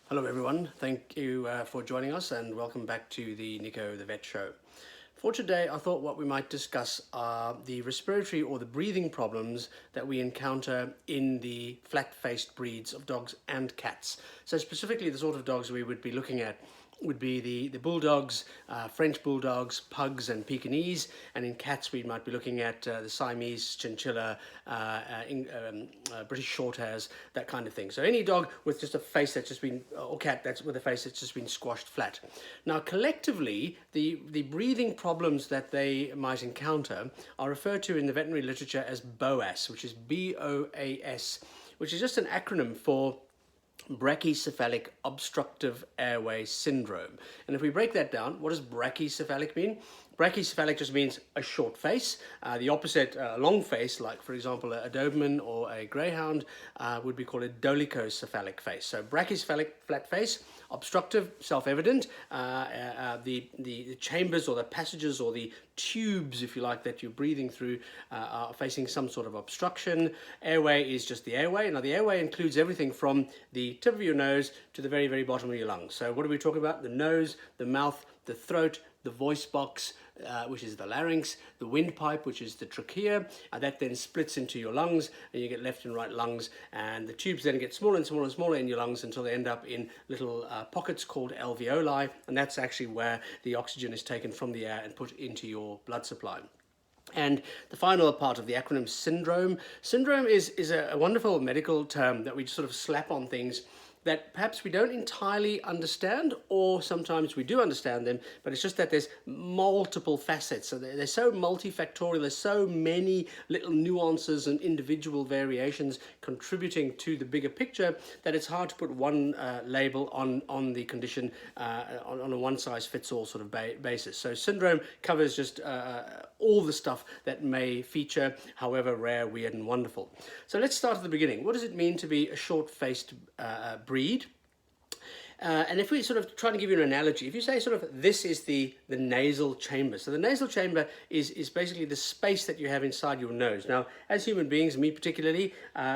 Hello everyone, thank you for joining us and welcome back to the Nico the Vet Show. For today I thought what we might discuss are the respiratory or the breathing problems that we encounter in the flat-faced breeds of dogs and cats. So specifically the sort of dogs we would be looking at would be the Bulldogs, French Bulldogs, Pugs and Pekinese, and in cats we might be looking at the Siamese, Chinchilla, British Shorthairs, that kind of thing. So any dog with just a face that's just been, or cat that's with a face that's just been squashed flat. Now collectively, the breathing problems that they might encounter are referred to in the veterinary literature as BOAS, which is BOAS, which is just an acronym for Brachycephalic Obstructive Airway Syndrome. And if we break that down, what does brachycephalic mean? Brachycephalic just means a short face. The opposite, a long face, like for example a Doberman or a Greyhound, would be called a dolichocephalic face. So brachycephalic, flat face. Obstructive, self-evident. The chambers or the passages or the tubes, if you like, that you're breathing through are facing some sort of obstruction. Airway is just the airway. Now the airway includes everything from the tip of your nose to the very, very bottom of your lungs. So what are we talking about? The nose, the mouth, the throat, the voice box, which is the larynx, the windpipe, which is the trachea, that then splits into your lungs, and you get left and right lungs, and the tubes then get smaller and smaller and smaller in your lungs until they end up in little pockets called alveoli, and that's actually where the oxygen is taken from the air and put into your blood supply. And the final part of the acronym syndrome. Syndrome is a wonderful medical term that we just sort of slap on things that perhaps we don't entirely understand, or sometimes we do understand them, but it's just that there's multiple facets. So they're so multifactorial, there's so many little nuances and individual variations contributing to the bigger picture that it's hard to put one label on the condition on a one-size-fits-all sort of basis. So syndrome covers just all the stuff that may feature, however rare, weird and wonderful. So let's start at the beginning. What does it mean to be a short-faced breed? And if we sort of try to give you an analogy, if you say sort of this is the nasal chamber. So the nasal chamber is basically the space that you have inside your nose. Now, as human beings, me particularly,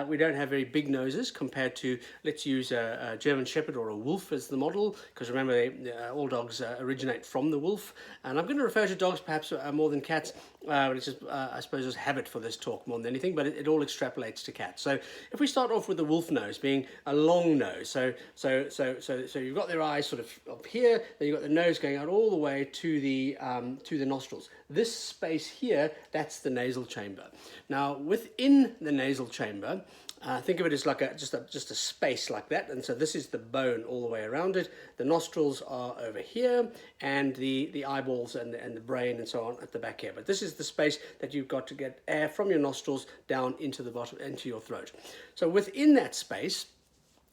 we don't have very big noses compared to, let's use a German Shepherd or a wolf as the model, because remember, all dogs originate from the wolf. And I'm going to refer to dogs perhaps more than cats, but it's just, I suppose, just habit for this talk more than anything, but it all extrapolates to cats. So if we start off with the wolf nose being a long nose, so you've got their eyes sort of up here, then you've got the nose going out all the way to the nostrils. This space here, that's the nasal chamber. Now, within the nasal chamber, think of it as like just a space like that, and so this is the bone all the way around it. The nostrils are over here, and the eyeballs and the brain and so on at the back here. But this is the space that you've got to get air from your nostrils down into the bottom, into your throat. So within that space,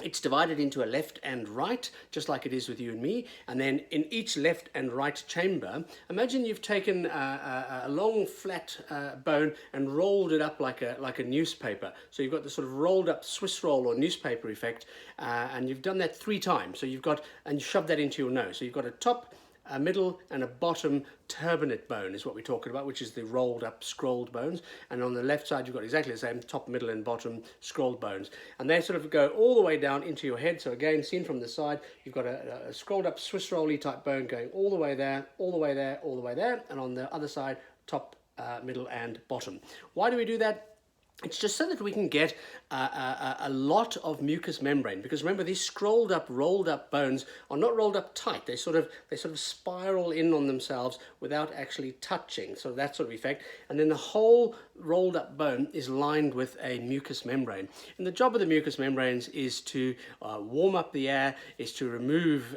it's divided into a left and right, just like it is with you and me. And then in each left and right chamber, imagine you've taken a long flat bone and rolled it up like a newspaper. So you've got the sort of rolled up Swiss roll or newspaper effect, and you've done that 3 times. So you've got, and you shove that into your nose. So you've got a top, a middle and a bottom turbinate bone is what we're talking about, which is the rolled up scrolled bones. And on the left side you've got exactly the same top, middle and bottom scrolled bones, and they sort of go all the way down into your head. So again, seen from the side, you've got a scrolled up Swiss rolly type bone going all the way there, all the way there, all the way there, and on the other side, top, middle and bottom. Why do we do that? It's just so that we can get a lot of mucous membrane, because remember, these scrolled up, rolled up bones are not rolled up tight. They sort of spiral in on themselves without actually touching. So that sort of effect. And then the whole rolled up bone is lined with a mucous membrane. And the job of the mucous membranes is to warm up the air, is to remove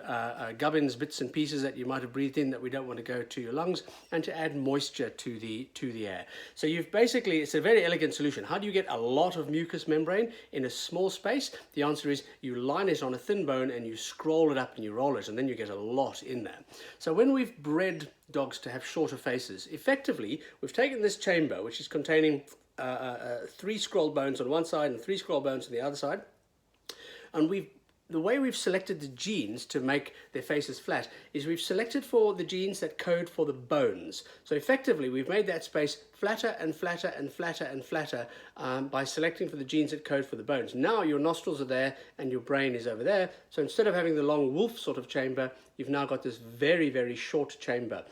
gubbins, bits and pieces that you might have breathed in that we don't want to go to your lungs, and to add moisture to the air. So you've basically, it's a very elegant solution. How do you get a lot of mucous membrane in a small space? The answer is you line it on a thin bone and you scroll it up and you roll it, and then you get a lot in there. So when we've bred dogs to have shorter faces, effectively we've taken this chamber, which is containing 3 scroll bones on one side and 3 scroll bones on the other side, and we've the way we've selected the genes to make their faces flat is we've selected for the genes that code for the bones. So effectively, we've made that space flatter and flatter and flatter and flatter by selecting for the genes that code for the bones. Now your nostrils are there and your brain is over there. So instead of having the long wolf sort of chamber, you've now got this very, very short chamber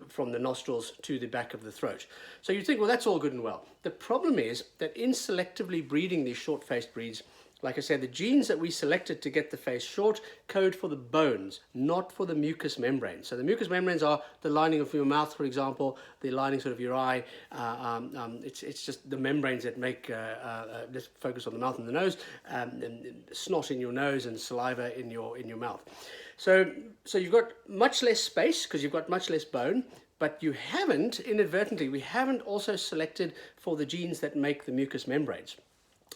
from the nostrils to the back of the throat. So you think, well, that's all good and well. The problem is that in selectively breeding these short-faced breeds, like I said, the genes that we selected to get the face short code for the bones, not for the mucous membranes. So the mucous membranes are the lining of your mouth, for example, the lining sort of your eye. It's just the membranes that make, let's focus on the mouth and the nose, and snot in your nose and saliva in your mouth. So you've got much less space because you've got much less bone, but you haven't, inadvertently, we haven't also selected for the genes that make the mucous membranes.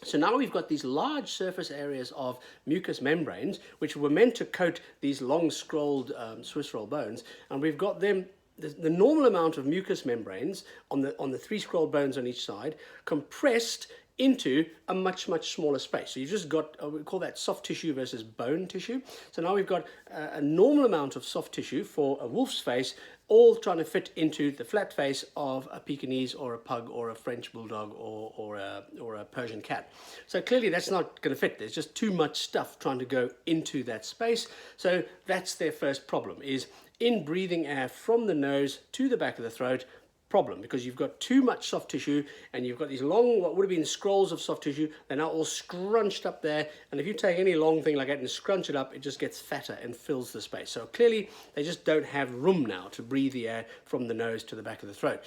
So now we've got these large surface areas of mucous membranes, which were meant to coat these long scrolled Swiss roll bones, and we've got them, the normal amount of mucous membranes on the 3 scrolled bones on each side, compressed into a much smaller space. So you've just got, we call that soft tissue versus bone tissue. So now we've got a normal amount of soft tissue for a wolf's face, all trying to fit into the flat face of a Pekingese or a pug or a French bulldog or a Persian cat. So clearly that's not going to fit. There's just too much stuff trying to go into that space. So that's their first problem, is in breathing air from the nose to the back of the throat, problem, because you've got too much soft tissue and you've got these long, what would have been scrolls of soft tissue. They're now all scrunched up there, and if you take any long thing like that and scrunch it up, it just gets fatter and fills the space. So clearly they just don't have room now to breathe the air from the nose to the back of the throat.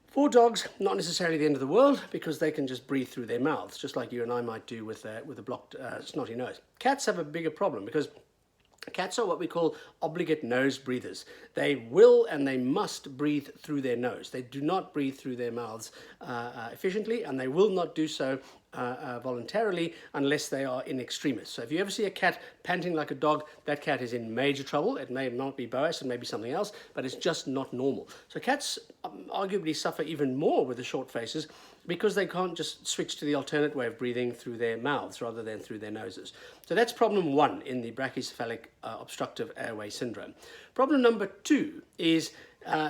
For dogs, not necessarily the end of the world, because they can just breathe through their mouths, just like you and I might do with a blocked snotty nose. Cats have a bigger problem because cats are what we call obligate nose breathers. They will and they must breathe through their nose. They do not breathe through their mouths efficiently, and they will not do so voluntarily unless they are in extremis. So if you ever see a cat panting like a dog, that cat is in major trouble. It may not be BOAS, it may be something else, but it's just not normal. So cats arguably suffer even more with the short faces because they can't just switch to the alternate way of breathing through their mouths rather than through their noses. So that's problem 1 in the brachycephalic obstructive airway syndrome. Problem number 2 is,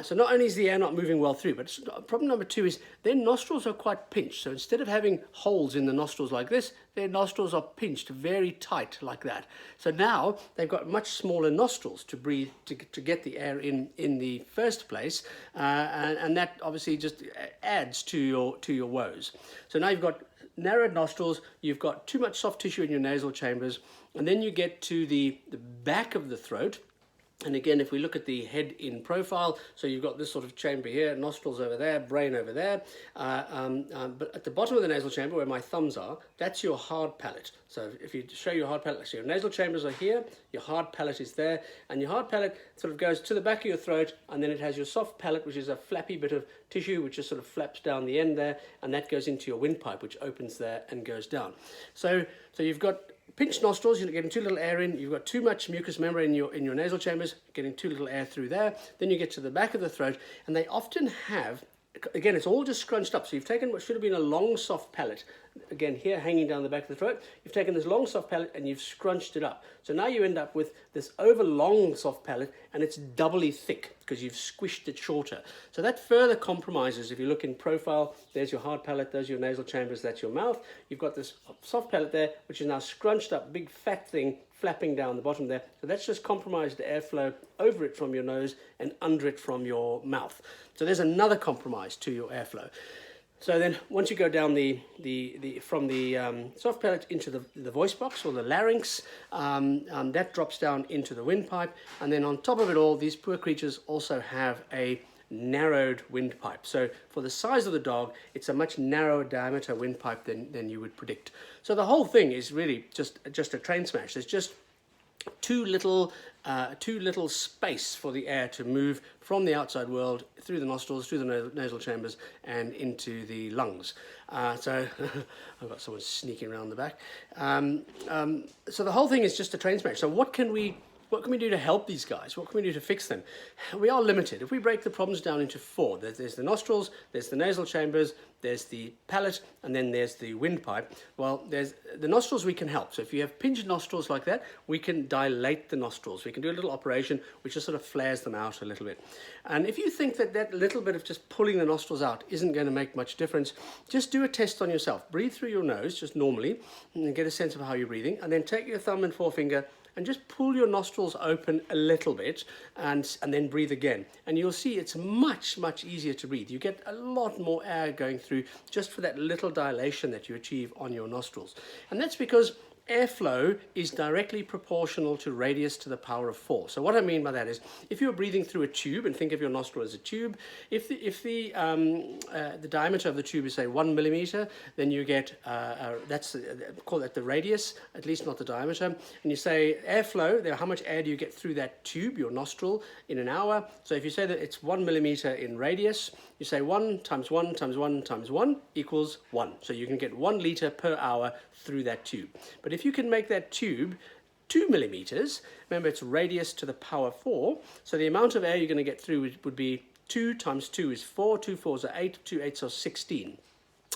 so not only is the air not moving well through, but problem number 2 is their nostrils are quite pinched. So instead of having holes in the nostrils like this, their nostrils are pinched very tight like that. So now they've got much smaller nostrils to breathe, to get the air in the first place, and that obviously just adds to your woes. So now you've got narrowed nostrils, you've got too much soft tissue in your nasal chambers, and then you get to the back of the throat. And again, if we look at the head in profile, so you've got this sort of chamber here, nostrils over there, brain over there, but at the bottom of the nasal chamber where my thumbs are, that's your hard palate. So if you show your hard palate, so your nasal chambers are here, your hard palate is there, and your hard palate sort of goes to the back of your throat, and then it has your soft palate, which is a flappy bit of tissue which just sort of flaps down the end there, and that goes into your windpipe, which opens there and goes down. So you've got pinched nostrils, you're getting too little air in, you've got too much mucous membrane in your nasal chambers, getting too little air through there. Then you get to the back of the throat, and they often have, again, it's all just scrunched up. So you've taken what should have been a long, soft palate, again, here hanging down the back of the throat. You've taken this long, soft palate and you've scrunched it up. So now you end up with this over-long soft palate, and it's doubly thick because you've squished it shorter. So that further compromises, if you look in profile, there's your hard palate, those are your nasal chambers, that's your mouth. You've got this soft palate there, which is now scrunched up, big fat thing flapping down the bottom there. So that's just compromised airflow over it from your nose and under it from your mouth. So there's another compromise to your airflow. So then once you go down from the soft palate into the voice box or the larynx, that drops down into the windpipe, and then on top of it all, these poor creatures also have a narrowed windpipe. So for the size of the dog, it's a much narrower diameter windpipe than you would predict. So the whole thing is really just a train smash. There's just too little space for the air to move from the outside world through the nostrils, through the nasal chambers, and into the lungs. So I've got someone sneaking around the back. So the whole thing is just a train smash. So what can we do to help these guys? What can we do to fix them? We are limited. If we break the problems down into 4, there's the nostrils, there's the nasal chambers, there's the palate, and then there's the windpipe. Well, there's the nostrils we can help. So if you have pinched nostrils like that, we can dilate the nostrils. We can do a little operation which just sort of flares them out a little bit. And if you think that that little bit of just pulling the nostrils out isn't going to make much difference, just do a test on yourself. Breathe through your nose, just normally, and get a sense of how you're breathing, and then take your thumb and forefinger and just pull your nostrils open a little bit and then breathe again. And you'll see it's much, much easier to breathe. You get a lot more air going through just for that little dilation that you achieve on your nostrils. And that's because airflow is directly proportional to radius to the power of 4. So what I mean by that is, if you're breathing through a tube, and think of your nostril as a tube, if the diameter of the tube is, say, 1 millimeter, then you get call that the radius, at least not the diameter. And you say airflow, how much air do you get through that tube, your nostril, in an hour? So if you say that it's 1 millimeter in radius, you say 1 times 1 times 1 times 1 equals 1. So you can get 1 liter per hour through that tube. But if you can make that tube 2 millimeters, remember it's radius to the power 4, so the amount of air you're going to get through would be 2 times 2 is 4, 2 4s are 8, 2 8s are 16.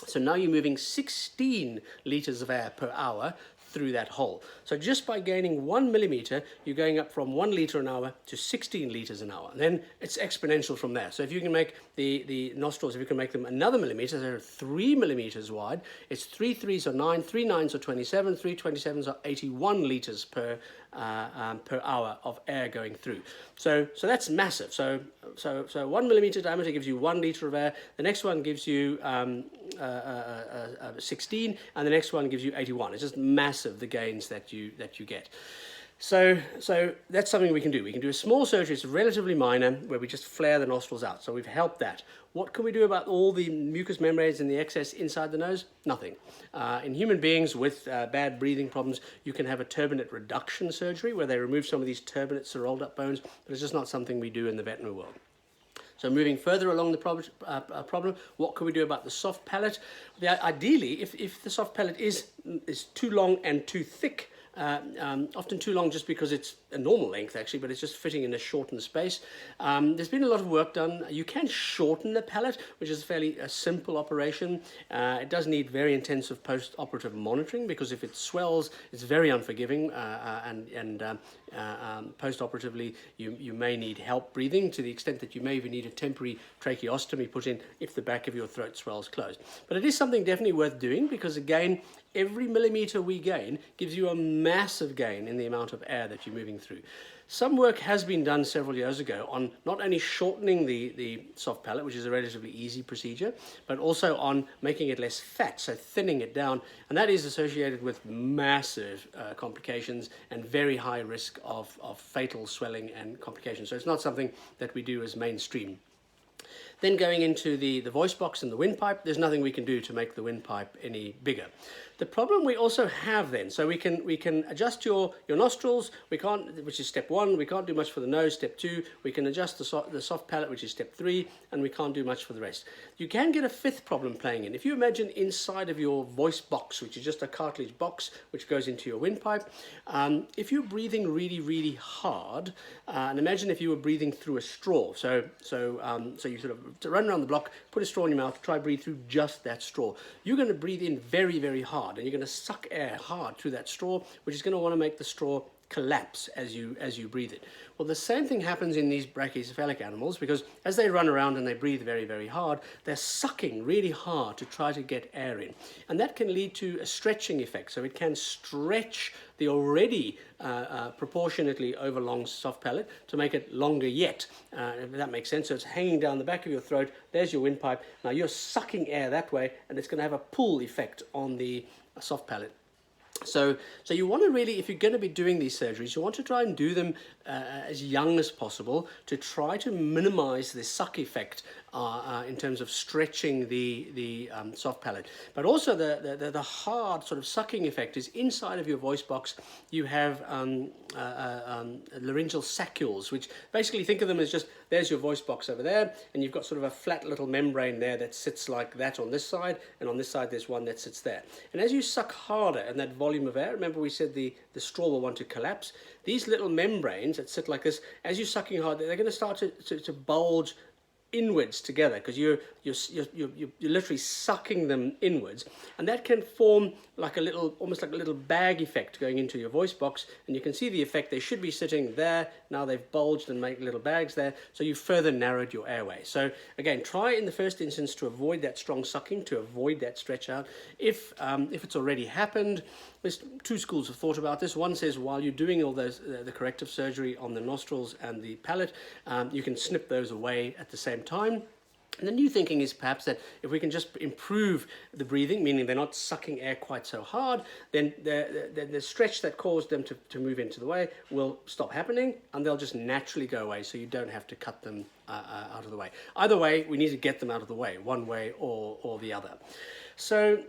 So now you're moving 16 liters of air per hour through that hole. So just by gaining 1 millimeter, you're going up from 1 liter an hour to 16 liters an hour. And then it's exponential from there. So if you can make the nostrils, if you can make them another millimeter, they're 3 millimeters wide, it's 3 3s are 9, 3 9s are 27, 3 27s are 81 liters per hour of air going through. So that's massive. So 1 millimeter diameter gives you 1 liter of air. The next one gives you 16, and the next one gives you 81. It's just massive, the gains that you get. So that's something we can do. We can do a small surgery, it's relatively minor, where we just flare the nostrils out. So we've helped that. What can we do about all the mucous membranes and the excess inside the nose? Nothing. In human beings with bad breathing problems, you can have a turbinate reduction surgery where they remove some of these turbinates or rolled up bones, but it's just not something we do in the veterinary world. So moving further along the problem, what can we do about the soft palate? Ideally, if the soft palate is too long and too thick, often too long just because it's a normal length actually, but it's just fitting in a shortened space. There's been a lot of work done. You can shorten the palate, which is a fairly simple operation. It does need very intensive post-operative monitoring, because if it swells, it's very unforgiving, and post-operatively you may need help breathing, to the extent that you may even need a temporary tracheostomy put in if the back of your throat swells closed. But it is something definitely worth doing, because again, every millimeter we gain gives you a massive gain in the amount of air that you're moving through. Some work has been done several years ago on not only shortening the soft palate, which is a relatively easy procedure, but also on making it less fat, so thinning it down, and that is associated with massive complications and very high risk of fatal swelling and complications. So it's not something that we do as mainstream. Then going into the voice box and the windpipe, there's nothing we can do to make the windpipe any bigger. The problem we also have then, so we can adjust your nostrils, we can't, which is step 1, we can't do much for the nose, step 2, we can adjust the soft palate, which is step 3, and we can't do much for the rest. You can get a fifth problem playing in. If you imagine inside of your voice box, which is just a cartilage box which goes into your windpipe, if you're breathing really, really hard, and imagine if you were breathing through a straw, so you sort of run around the block, put a straw in your mouth, try breathe through just that straw. You're going to breathe in very, very hard, and you're going to suck air hard through that straw, which is going to want to make the straw collapse as you breathe it. Well, the same thing happens in these brachycephalic animals, because as they run around and they breathe very, very hard, they're sucking really hard to try to get air in. And that can lead to a stretching effect. So it can stretch the already proportionately overlong soft palate to make it longer yet, if that makes sense. So it's hanging down the back of your throat, there's your windpipe, now you're sucking air that way, and it's going to have a pull effect on the soft palate. So you want to really, if you're going to be doing these surgeries, you want to try and do them as young as possible to try to minimize the suck effect in terms of stretching the soft palate. But also the hard sort of sucking effect is inside of your voice box. You have laryngeal saccules, which basically, think of them as just, there's your voice box over there, and you've got sort of a flat little membrane there that sits like that on this side, and on this side there's one that sits there. And as you suck harder, and that volume of air, remember we said the straw will want to collapse, these little membranes that sit like this, as you're sucking hard, they're going to start to bulge inwards together, because you're literally sucking them inwards, and that can form like a little, almost like a little bag effect going into your voice box, and you can see the effect. They should be sitting there, now they've bulged and make little bags there, so you've further narrowed your airway. So again, try in the first instance to avoid that strong sucking, to avoid that stretch out. If it's already happened, there's two schools of thought about this. One says while you're doing all those the corrective surgery on the nostrils and the palate, you can snip those away at the same time. And the new thinking is perhaps that if we can just improve the breathing, meaning they're not sucking air quite so hard, then the stretch that caused them to move into the way will stop happening, and they'll just naturally go away, so you don't have to cut them out of the way. Either way, we need to get them out of the way, one way or the other. So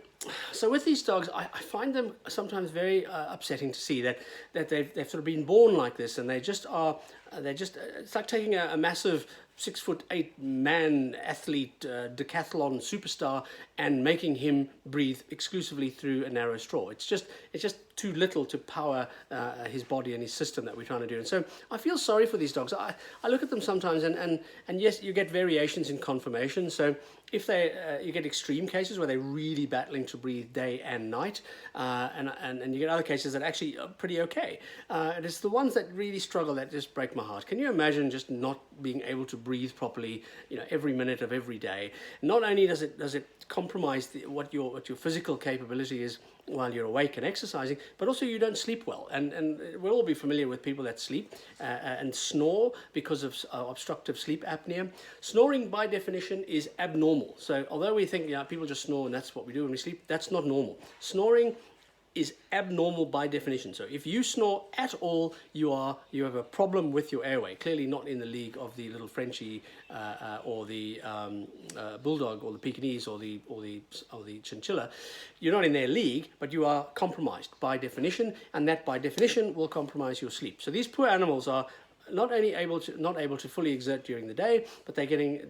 with these dogs, I find them sometimes very upsetting to see that they've sort of been born like this, and they just are. It's like taking a massive 6'8" man athlete, decathlon superstar, and making him breathe exclusively through a narrow straw. It's just too little to power his body and his system that we're trying to do. And so I feel sorry for these dogs. I look at them sometimes, and yes, you get variations in conformation. So if you get extreme cases where they're really battling to breathe day and night, and you get other cases that actually are pretty okay. And it's the ones that really struggle that just break my heart. Can you imagine just not being able to breathe properly, every minute of every day? Not only does it compromise what your physical capability is while you're awake and exercising, but also you don't sleep well. And we'll all be familiar with people that sleep and snore because of obstructive sleep apnea. Snoring by definition is abnormal. So although we think people just snore and that's what we do when we sleep, that's not normal. Snoring is abnormal by definition. So if you snore at all, you have a problem with your airway. Clearly not in the league of the little Frenchie or the Bulldog or the Pekinese or the Chinchilla. You're not in their league, but you are compromised by definition, and that by definition will compromise your sleep. So these poor animals are not only not able to fully exert during the day, but they're getting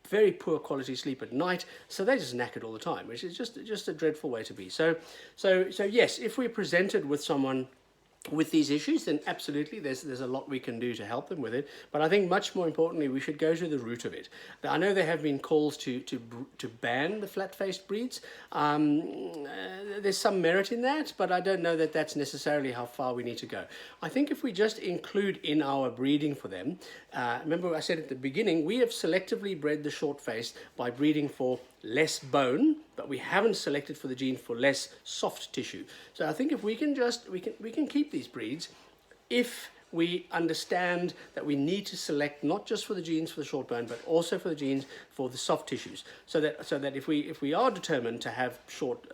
very poor quality sleep at night, so they're just knackered all the time, which is just a dreadful way to be. So yes, if we're presented with someone with these issues, then absolutely there's a lot we can do to help them with it. But I think much more importantly, we should go to the root of it. I know there have been calls to ban the flat-faced breeds. There's some merit in that, but I don't know that that's necessarily how far we need to go. I think if we just include in our breeding for them, remember I said at the beginning, we have selectively bred the short-faced by breeding for less bone, but we haven't selected for the gene for less soft tissue. So I think if we can we can keep these breeds if we understand that we need to select not just for the genes for the short bone, but also for the genes for the soft tissues. So that if we are determined to have short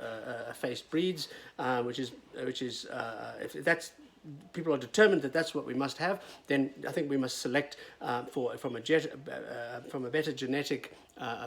faced breeds, which is if that's people are determined that that's what we must have, then I think we must select from a better genetic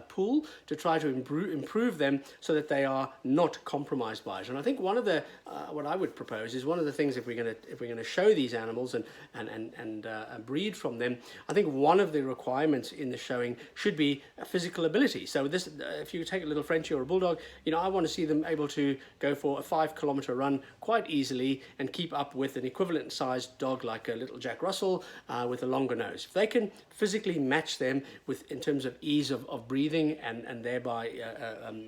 pool to try to improve them so that they are not compromised by it. And I think one of the what I would propose is one of the things if we're going to show these animals and breed from them, I think one of the requirements in the showing should be a physical ability. So this, if you take a little Frenchie or a Bulldog, I want to see them able to go for a 5-kilometer run quite easily and keep up with an equivalent sized dog like a little Jack Russell with a longer nose. If they can physically match them in terms of ease of breathing and thereby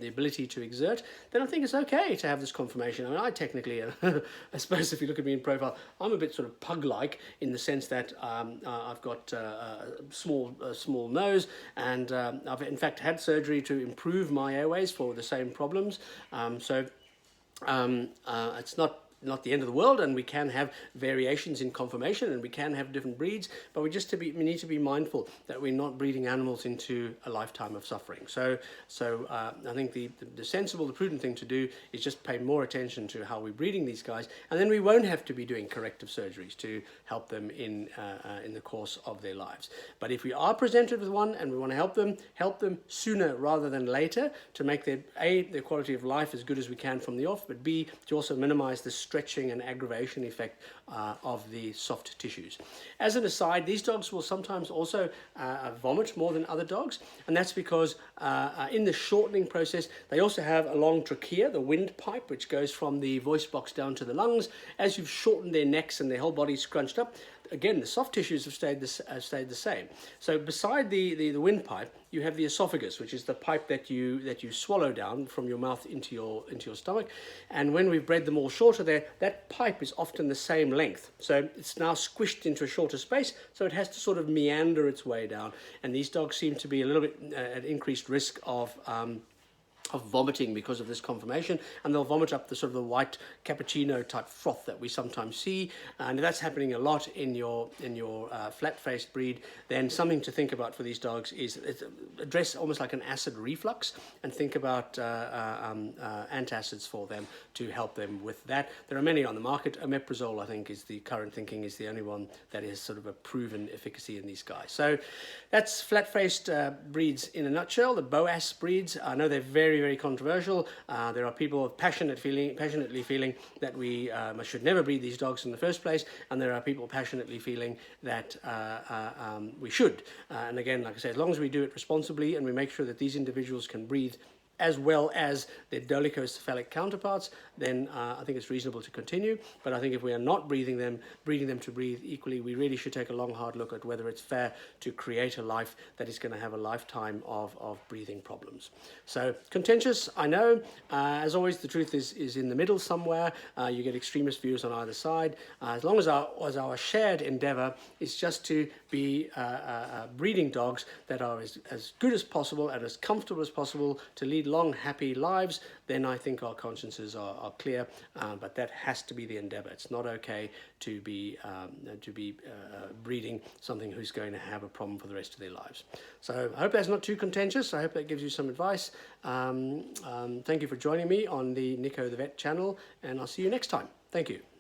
the ability to exert, then I think it's okay to have this conformation. I mean, I technically, I suppose if you look at me in profile, I'm a bit sort of pug-like in the sense that I've got a small nose, and I've in fact had surgery to improve my airways for the same problems. It's not the end of the world, and we can have variations in conformation and we can have different breeds, but we need to be mindful that we're not breeding animals into a lifetime of suffering. So I think the sensible, the prudent thing to do is just pay more attention to how we're breeding these guys, and then we won't have to be doing corrective surgeries to help them in the course of their lives. But if we are presented with one and we want to help them sooner rather than later to make their quality of life as good as we can from the off, but B, to also minimize the stretching and aggravation effect of the soft tissues. As an aside, these dogs will sometimes also vomit more than other dogs, and that's because in the shortening process they also have a long trachea, the windpipe, which goes from the voice box down to the lungs. As you've shortened their necks and their whole body scrunched up, again, the soft tissues have stayed the same. So beside the windpipe, you have the esophagus, which is the pipe that you swallow down from your mouth into your stomach. And when we've bred them all shorter there, that pipe is often the same length. So it's now squished into a shorter space, so it has to sort of meander its way down. And these dogs seem to be a little bit at increased risk of vomiting because of this conformation, and they'll vomit up the sort of the white cappuccino type froth that we sometimes see, and if that's happening a lot in your flat-faced breed, then something to think about for these dogs is address almost like an acid reflux, and think about antacids for them to help them with that. There are many on the market. Omeprazole, I think, is the current thinking, is the only one that is sort of a proven efficacy in these guys. So that's flat-faced breeds in a nutshell. The BOAS breeds, I know they're very controversial. There are people passionately feeling that we should never breed these dogs in the first place, and there are people passionately feeling that we should. And again, like I said, as long as we do it responsibly and we make sure that these individuals can breathe as well as their dolichocephalic counterparts, then I think it's reasonable to continue. But I think if we are not breeding them to breathe equally, we really should take a long, hard look at whether it's fair to create a life that is going to have a lifetime of breathing problems. So contentious, I know. As always, the truth is in the middle somewhere. You get extremist views on either side. As long as our shared endeavor is just to be breeding dogs that are as good as possible and as comfortable as possible to lead long, happy lives, then I think our consciences are clear. But that has to be the endeavor. It's not okay to be breeding something who's going to have a problem for the rest of their lives. So I hope that's not too contentious. I hope that gives you some advice. Thank you for joining me on the Nico the Vet channel, and I'll see you next time. Thank you.